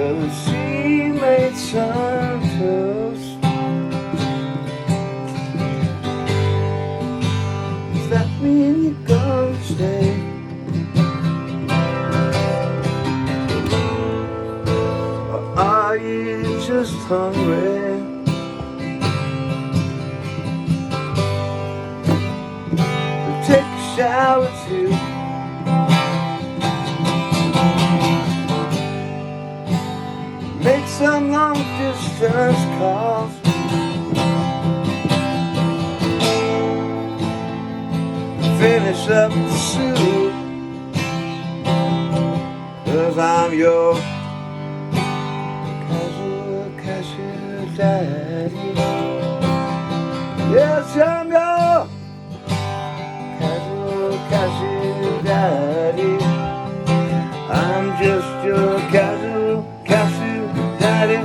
Well, she made some toast. Does that mean you're gonna stay? Or are you just hungry? Take a shower too. Make some long distance calls. Finish up the soup, 'cause I'm your casual daddy. Yes, I'm your casual daddy. I'm just your casual daddy.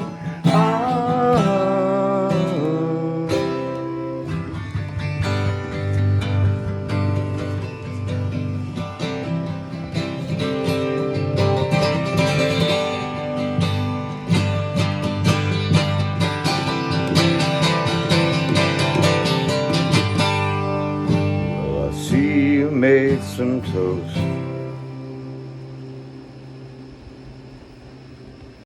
Oh. Well, I see you made some toast.